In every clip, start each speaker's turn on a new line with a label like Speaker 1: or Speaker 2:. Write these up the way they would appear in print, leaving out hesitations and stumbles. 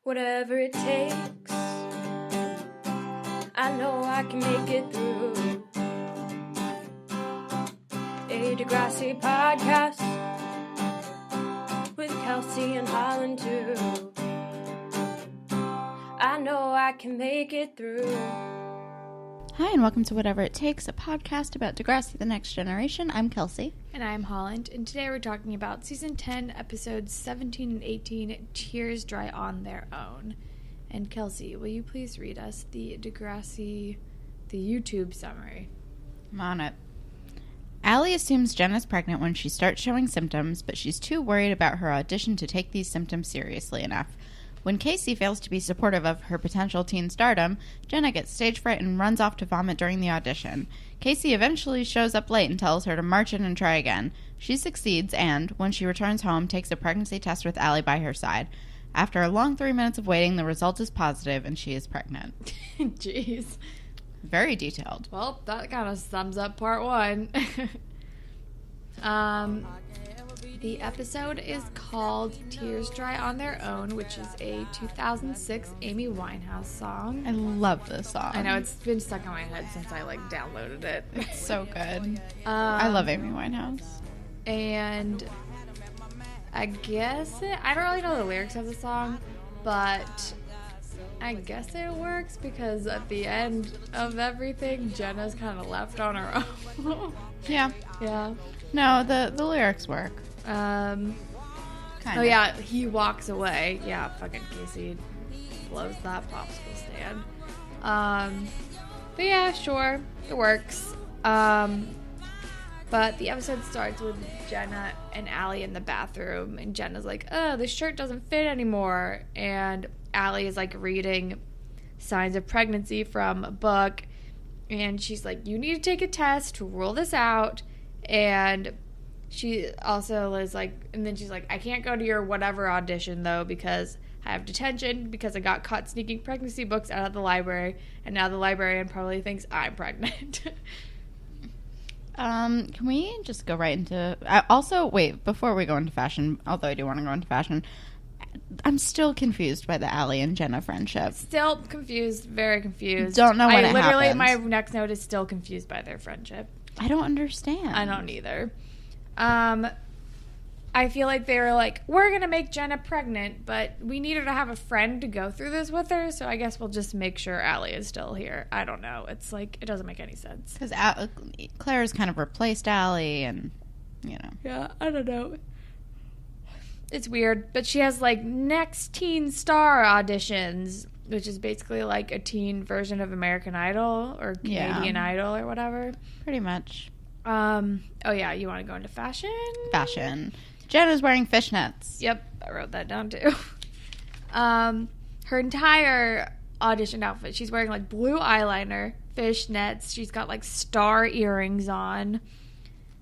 Speaker 1: Whatever it takes, I know I can make it through. A Degrassi podcast with Kelsey and Holland too. I know I can make it through.
Speaker 2: Hi, and welcome to Whatever It Takes, a podcast about Degrassi, the Next Generation. I'm Kelsey.
Speaker 3: And I'm Holland, and today we're talking about Season 10, Episodes 17 and 18, Tears Dry on Their Own. And Kelsey, will you please read us the Degrassi, the YouTube summary?
Speaker 2: I'm on it. Allie assumes Jenna's pregnant when she starts showing symptoms, but she's too worried about her audition to take these symptoms seriously enough. When Casey fails to be supportive of her potential teen stardom, Jenna gets stage fright and runs off to vomit during the audition. Casey eventually shows up late and tells her to march in and try again. She succeeds and, when she returns home, takes a pregnancy test with Allie by her side. After a long 3 minutes of waiting, the result is positive and she is pregnant.
Speaker 3: Jeez.
Speaker 2: Very detailed.
Speaker 3: Well, that kind of sums up part one. The episode is called Tears Dry on Their Own, which is a 2006 Amy Winehouse song.
Speaker 2: I love this song.
Speaker 3: I know, it's been stuck in my head since I, downloaded it.
Speaker 2: It's so good. I love Amy Winehouse.
Speaker 3: And I guess I don't really know the lyrics of the song, but I guess it works because at the end of everything, Jenna's kind of left on her own.
Speaker 2: Yeah.
Speaker 3: Yeah.
Speaker 2: No, the lyrics work.
Speaker 3: Oh yeah, he walks away. Yeah, fucking Casey blows that popsicle stand. But yeah, sure, it works. But the episode starts with Jenna and Allie in the bathroom, and Jenna's like, "Oh, this shirt doesn't fit anymore," and Allie is reading signs of pregnancy from a book, and she's like, "You need to take a test to rule this out," and she also is and then she's like, "I can't go to your whatever audition, though, because I have detention because I got caught sneaking pregnancy books out of the library, and now the librarian probably thinks I'm pregnant."
Speaker 2: Can we just go right into... also, wait, before we go into fashion, although I do want to go into fashion, I'm still confused by the Allie and Jenna friendship.
Speaker 3: Still confused, very confused.
Speaker 2: Don't know when it happens.
Speaker 3: My next note is still confused by their friendship.
Speaker 2: I don't understand.
Speaker 3: I don't either. I feel like they were like, we're going to make Jenna pregnant, but we need her to have a friend to go through this with her, so I guess we'll just make sure Allie is still here. I don't know. It's it doesn't make any sense.
Speaker 2: Because Claire's kind of replaced Allie, and,
Speaker 3: Yeah, I don't know. It's weird, but she has, Next Teen Star auditions, which is basically, a teen version of American Idol or Canadian Idol or whatever.
Speaker 2: Pretty much.
Speaker 3: Oh, yeah, you want to go into fashion?
Speaker 2: Fashion. Jenna's wearing fishnets.
Speaker 3: Yep, I wrote that down too. Her entire audition outfit, she's wearing blue eyeliner, fishnets. She's got star earrings on.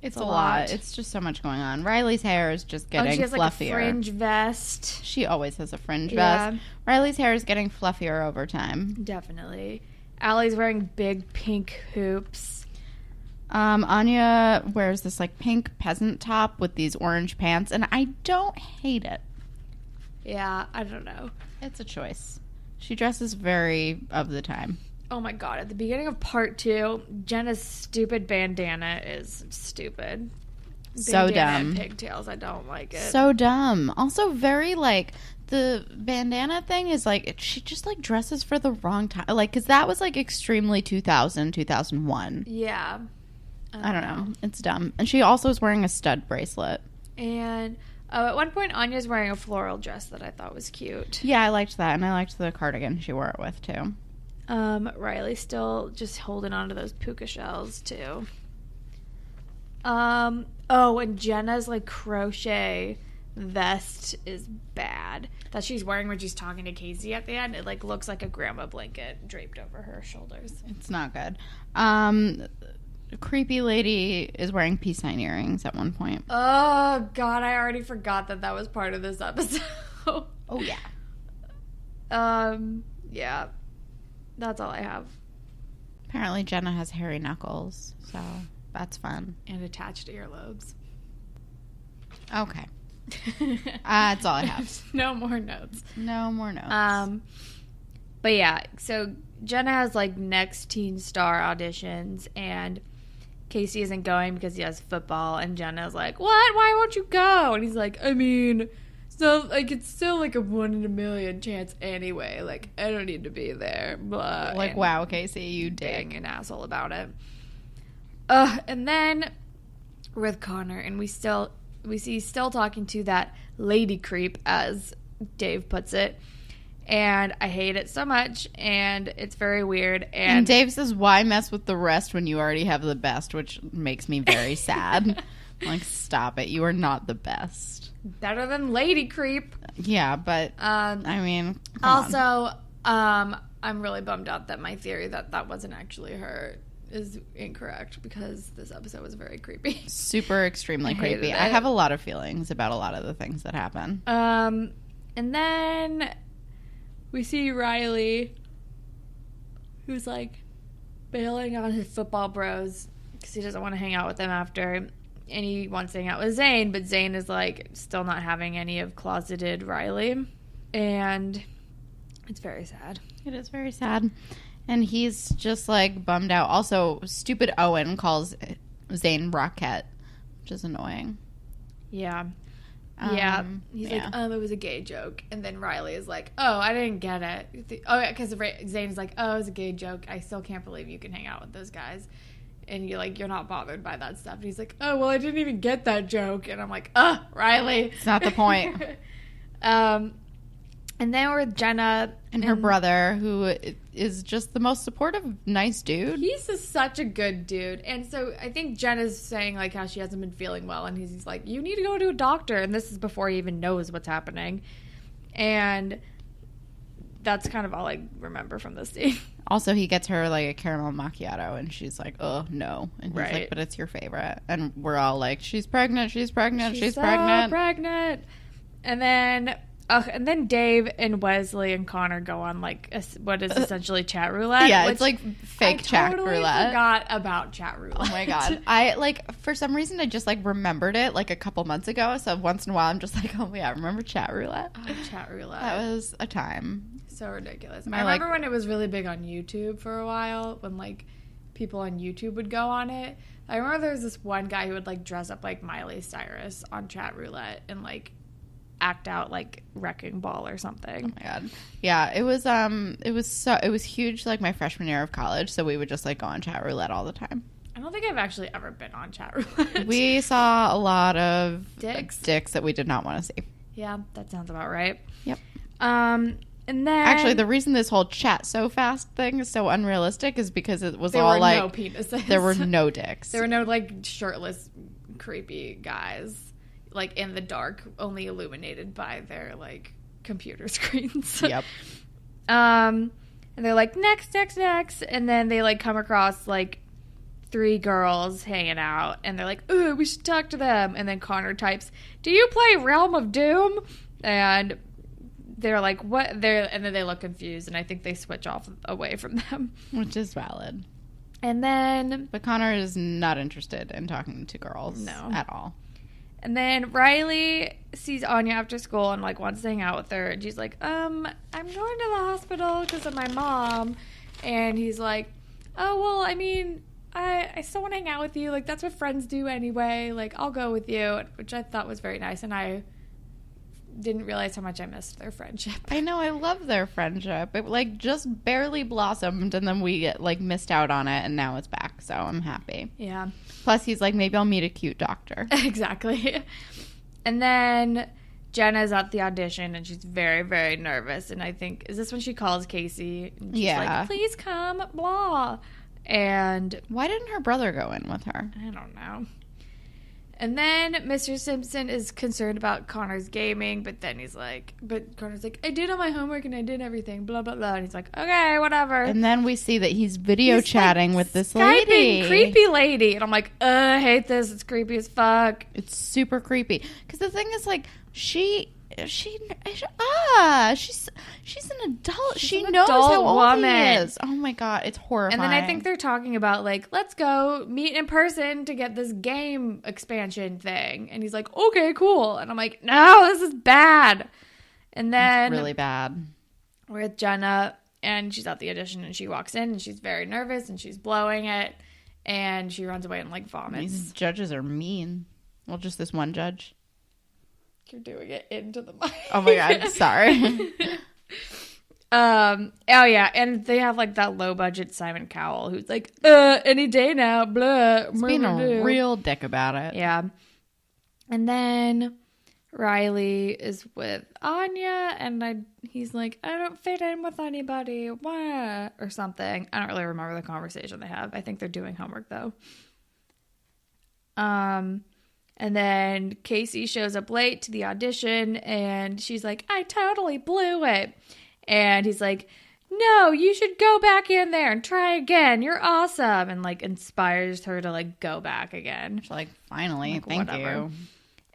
Speaker 2: It's a lot. It's just so much going on. Riley's hair is just getting fluffier.
Speaker 3: She has a fringe vest.
Speaker 2: She always has a fringe vest. Riley's hair is getting fluffier over time.
Speaker 3: Definitely. Allie's wearing big pink hoops.
Speaker 2: Anya wears this pink peasant top with these orange pants, and I don't hate it.
Speaker 3: Yeah, I don't know.
Speaker 2: It's a choice. She dresses very of the time.
Speaker 3: Oh my god, at the beginning of part 2, Jenna's stupid bandana is stupid.
Speaker 2: So
Speaker 3: bandana
Speaker 2: dumb.
Speaker 3: And pigtails, I don't like it.
Speaker 2: So dumb. Also very the bandana thing is she just dresses for the wrong time. Because that was extremely 2001.
Speaker 3: Yeah.
Speaker 2: I don't know. It's dumb. And she also is wearing a stud bracelet.
Speaker 3: And at one point, Anya's wearing a floral dress that I thought was cute.
Speaker 2: Yeah, I liked that. And I liked the cardigan she wore it with, too.
Speaker 3: Riley's still just holding on to those puka shells, too. And Jenna's, crochet vest is bad. That she's wearing when she's talking to Casey at the end. It, looks like a grandma blanket draped over her shoulders.
Speaker 2: It's not good. Creepy lady is wearing peace sign earrings at one point.
Speaker 3: Oh, God, I already forgot that was part of this episode.
Speaker 2: Oh, yeah.
Speaker 3: Yeah. That's all I have.
Speaker 2: Apparently Jenna has hairy knuckles, so that's fun.
Speaker 3: And attached earlobes.
Speaker 2: Okay. That's all I have.
Speaker 3: No more notes.
Speaker 2: No more notes.
Speaker 3: But yeah, so Jenna has like next Teen Star auditions, and Casey isn't going because he has football, and Jenna's like, what? Why won't you go? And he's like, I mean, so like it's still like a 1 in a million chance anyway. Like I don't need to be there. Blah.
Speaker 2: Like,
Speaker 3: and
Speaker 2: wow, Casey, you
Speaker 3: being
Speaker 2: did.
Speaker 3: an asshole about it. And then we're with Connor, and we see still talking to that lady creep, as Dave puts it. And I hate it so much, and it's very weird.
Speaker 2: And Dave says, why mess with the rest when you already have the best, which makes me very sad. Like, stop it. You are not the best.
Speaker 3: Better than lady creep.
Speaker 2: Yeah, but, I mean,
Speaker 3: also, I'm really bummed out that my theory that wasn't actually her is incorrect, because this episode was very creepy.
Speaker 2: Super extremely creepy.
Speaker 3: it.
Speaker 2: I have a lot of feelings about a lot of the things that happen.
Speaker 3: And then we see Riley, who's like bailing on his football bros because he doesn't want to hang out with them after, and he wants to hang out with Zane, but Zane is like still not having any of closeted Riley, and it's very sad.
Speaker 2: It is very sad. And he's just like bummed out. Also, stupid Owen calls Zane Rockette, which is annoying.
Speaker 3: Yeah. He's
Speaker 2: yeah.
Speaker 3: like, it was a gay joke. And then Riley is like, oh, I didn't get it. Oh, yeah, because Zane's like, oh, it was a gay joke. I still can't believe you can hang out with those guys. And you're not bothered by that stuff. And he's like, oh, well, I didn't even get that joke. And I'm like, Riley.
Speaker 2: It's not the point.
Speaker 3: And then we're with Jenna.
Speaker 2: And her brother, who is just the most supportive, nice dude.
Speaker 3: He's such a good dude. And so I think Jenna's saying, like, how she hasn't been feeling well. And he's like, you need to go to a doctor. And this is before he even knows what's happening. And that's kind of all I remember from this scene.
Speaker 2: Also, he gets her, like, a caramel macchiato. And she's like, oh, no. And he's like, but it's your favorite. And we're all like, she's pregnant, she's pregnant, she's
Speaker 3: so
Speaker 2: pregnant.
Speaker 3: And then Dave and Wesley and Connor go on like what is essentially chat roulette.
Speaker 2: Yeah, it's like fake chat roulette.
Speaker 3: I forgot about chat roulette.
Speaker 2: Oh my god! I like for some reason I just like remembered it like a couple months ago. So once in a while I'm just like, oh yeah, remember chat roulette?
Speaker 3: Oh, chat roulette.
Speaker 2: That was a time.
Speaker 3: So ridiculous. I remember when it was really big on YouTube for a while, when like people on YouTube would go on it. I remember there was this one guy who would like dress up like Miley Cyrus on chat roulette and like act out like Wrecking Ball or something.
Speaker 2: Oh my god. Yeah, it was huge like my freshman year of college, so we would just like go on chat roulette all the time.
Speaker 3: I don't think I've actually ever been on chat roulette.
Speaker 2: We saw a lot of
Speaker 3: dicks
Speaker 2: that we did not want to see.
Speaker 3: Yeah, that sounds about right.
Speaker 2: Yep.
Speaker 3: And then
Speaker 2: actually the reason this whole chat so fast thing is so unrealistic is because it was
Speaker 3: there
Speaker 2: all
Speaker 3: were
Speaker 2: like
Speaker 3: no penises.
Speaker 2: There were no dicks.
Speaker 3: There were no like shirtless creepy guys like in the dark, only illuminated by their like computer screens.
Speaker 2: Yep.
Speaker 3: And they're like next, and then they like come across like 3 girls hanging out, and they're like, ooh, we should talk to them. And then Connor types, do you play Realm of Doom? And they're like, what? And then they look confused, and I think they switch off away from them,
Speaker 2: which is valid.
Speaker 3: And then,
Speaker 2: but Connor is not interested in talking to girls at all.
Speaker 3: And then Riley sees Anya after school and like wants to hang out with her, and she's like, I'm going to the hospital because of my mom. And he's like, oh well, I mean, I still want to hang out with you. Like that's what friends do anyway. Like I'll go with you, which I thought was very nice, and I didn't realize how much I missed their friendship.
Speaker 2: I know, I love their friendship. It like just barely blossomed, and then we like missed out on it, and now it's back. So I'm happy.
Speaker 3: Yeah.
Speaker 2: Plus, he's like, maybe I'll meet a cute doctor.
Speaker 3: Exactly. And then Jenna's at the audition, and she's very, very nervous. And I think, is this when she calls Casey? And she's like, please come, blah. And
Speaker 2: why didn't her brother go in with her?
Speaker 3: I don't know. And then Mr. Simpson is concerned about Connor's gaming, but Connor's like, I did all my homework and I did everything, blah, blah, blah. And he's like, okay, whatever.
Speaker 2: And then we see that he's chatting
Speaker 3: like,
Speaker 2: with this
Speaker 3: Skyping
Speaker 2: lady.
Speaker 3: Creepy lady. And I'm like, I hate this. It's creepy as fuck.
Speaker 2: It's super creepy. Because the thing is, like, she she's an adult. She
Speaker 3: an
Speaker 2: knows
Speaker 3: adult
Speaker 2: how old
Speaker 3: woman.
Speaker 2: he is. Oh my God, it's horrifying.
Speaker 3: And then I think they're talking about, like, let's go meet in person to get this game expansion thing. And he's like, okay, cool. And I'm like, no, this is bad. And then
Speaker 2: it's really bad.
Speaker 3: we're with Jenna, and she's at the audition, and she walks in, and she's very nervous, and she's blowing it, and she runs away and, like, vomits.
Speaker 2: These judges are mean. Well, just this one judge.
Speaker 3: You're doing it into the mic.
Speaker 2: Oh my God, sorry.
Speaker 3: Oh yeah, and they have like that low budget Simon Cowell who's like, any day now, blah.
Speaker 2: He's being a real dick about it.
Speaker 3: Yeah. And then Riley is with Anya, and he's like, I don't fit in with anybody, why? Or something. I don't really remember the conversation they have. I think they're doing homework though. And then Casey shows up late to the audition, and she's like, I totally blew it. And he's like, no, you should go back in there and try again. You're awesome. And, like, inspires her to, like, go back again.
Speaker 2: She's like, finally,
Speaker 3: like,
Speaker 2: thank
Speaker 3: whatever.
Speaker 2: you.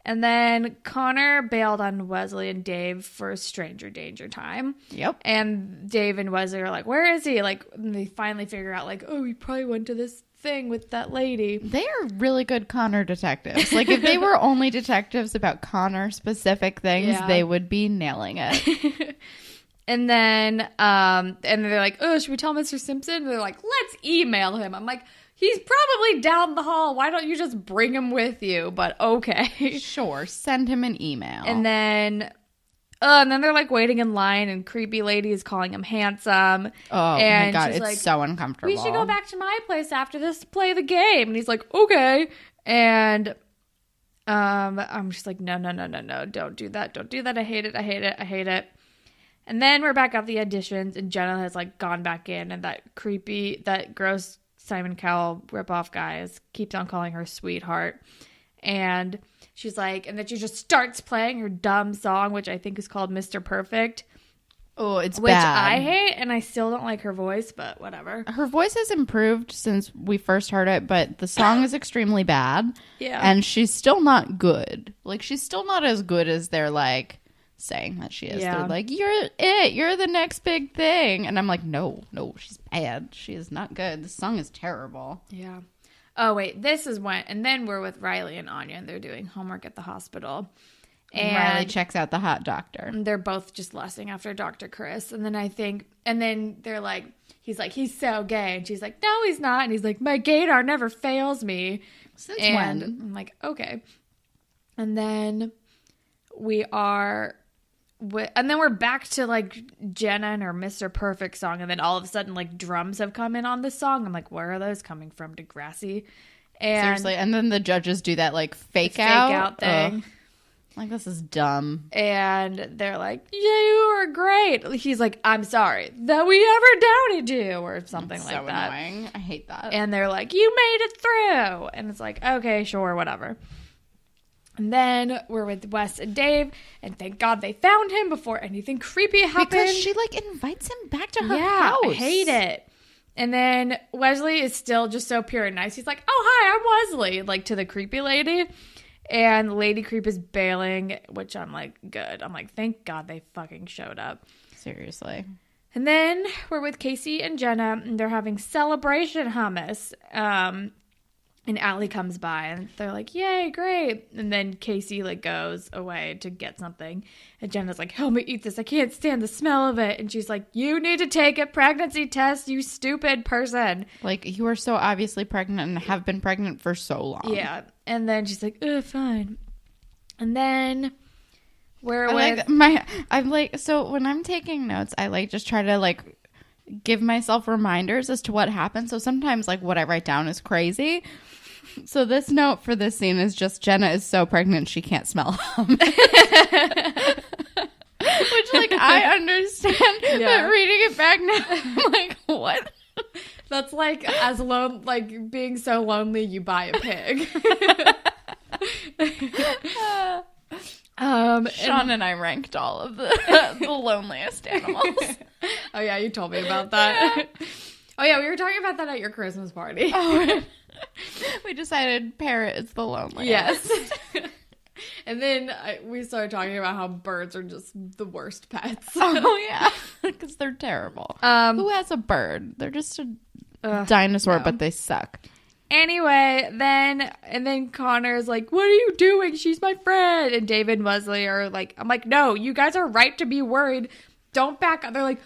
Speaker 3: And then Connor bailed on Wesley and Dave for stranger danger time.
Speaker 2: Yep.
Speaker 3: And Dave and Wesley are like, where is he? Like, and they finally figure out, like, oh, he probably went to this thing with that lady.
Speaker 2: They are really good Connor detectives. Like, if they were only detectives about Connor specific things, they would be nailing it.
Speaker 3: And then and they're like, oh, should we tell Mr. Simpson? And they're like, let's email him. I'm like, he's probably down the hall. Why don't you just bring him with you? But okay.
Speaker 2: Sure, send him an email.
Speaker 3: And then they're like waiting in line, and creepy lady is calling him handsome.
Speaker 2: Oh
Speaker 3: and
Speaker 2: my God,
Speaker 3: she's
Speaker 2: it's
Speaker 3: like,
Speaker 2: so uncomfortable.
Speaker 3: we should go back to my place after this to play the game. And he's like, okay. And I'm just like, no, don't do that. Don't do that. I hate it. And then we're back at the auditions, and Jenna has like gone back in, and that gross Simon Cowell ripoff guy keeps on calling her sweetheart. And she's like, and then she just starts playing her dumb song, which I think is called Mr. Perfect.
Speaker 2: Oh, it's
Speaker 3: which
Speaker 2: bad.
Speaker 3: I hate, and I still don't like her voice, but whatever.
Speaker 2: Her voice has improved since we first heard it, but the song is extremely bad.
Speaker 3: Yeah.
Speaker 2: And she's still not good. Like, she's still not as good as they're like saying that she is.
Speaker 3: Yeah.
Speaker 2: They're like, you're the next big thing. And I'm like, no, she's bad. She is not good. The song is terrible.
Speaker 3: Yeah. Oh, wait, this is when, and then we're with Riley and Anya, and they're doing homework at the hospital. And
Speaker 2: Riley checks out the hot doctor.
Speaker 3: They're both just lusting after Dr. Chris. And then they're like, he's so gay. And she's like, no, he's not. And he's like, my gaydar never fails me.
Speaker 2: Since
Speaker 3: and
Speaker 2: when?
Speaker 3: I'm like, okay. And then we're back to like Jenna and her Mr. Perfect song, and then all of a sudden like drums have come in on this song. I'm like, where are those coming from? Degrassi. And
Speaker 2: seriously, and then the judges do that like fake
Speaker 3: out thing.
Speaker 2: Ugh. Like, this is dumb.
Speaker 3: And they're like, you were great. He's like, I'm sorry that we ever doubted you, or something
Speaker 2: It's
Speaker 3: like
Speaker 2: so
Speaker 3: that.
Speaker 2: Annoying. I hate that.
Speaker 3: And they're like, you made it through. And it's like, okay, sure, whatever. And then we're with Wes and Dave, and thank God they found him before anything creepy happened.
Speaker 2: Because she like invites him back to her
Speaker 3: yeah,
Speaker 2: house.
Speaker 3: I hate it. And then Wesley is still just so pure and nice. He's like, oh, hi, I'm Wesley, like to the creepy lady. And Lady Creep is bailing, which I'm like, good. I'm like, thank God they fucking showed up.
Speaker 2: Seriously.
Speaker 3: And then we're with Casey and Jenna, and they're having celebration hummus. And Allie comes by, and they're like, yay, great. And then Casey like goes away to get something. And Jenna's like, help me eat this. I can't stand the smell of it. And she's like, you need to take a pregnancy test, you stupid person.
Speaker 2: Like, you are so obviously pregnant and have been pregnant for so long.
Speaker 3: Yeah. And then she's like, fine. And then we're
Speaker 2: so when I'm taking notes, I like just try to like give myself reminders as to what happened. So sometimes like what I write down is crazy. So this note for this scene is just Jenna is so pregnant she can't smell hummus. Which like I understand, but reading it back now, I'm like, what?
Speaker 3: That's like like being so lonely you buy a pig.
Speaker 2: Sean and I ranked all of the loneliest animals.
Speaker 3: Oh yeah, you told me about that. Yeah. Oh yeah, we were talking about that at your Christmas party.
Speaker 2: Oh, we decided parrot is the loneliest.
Speaker 3: Yes. And then we started talking about how birds are just the worst pets.
Speaker 2: Oh, yeah. Because they're terrible. Who has a bird? They're just a dinosaur,
Speaker 3: no.
Speaker 2: but they suck.
Speaker 3: Anyway, then Connor's like, what are you doing? She's my friend. And David and Leslie are like, I'm like, no, you guys are right to be worried. Don't back up. They're like,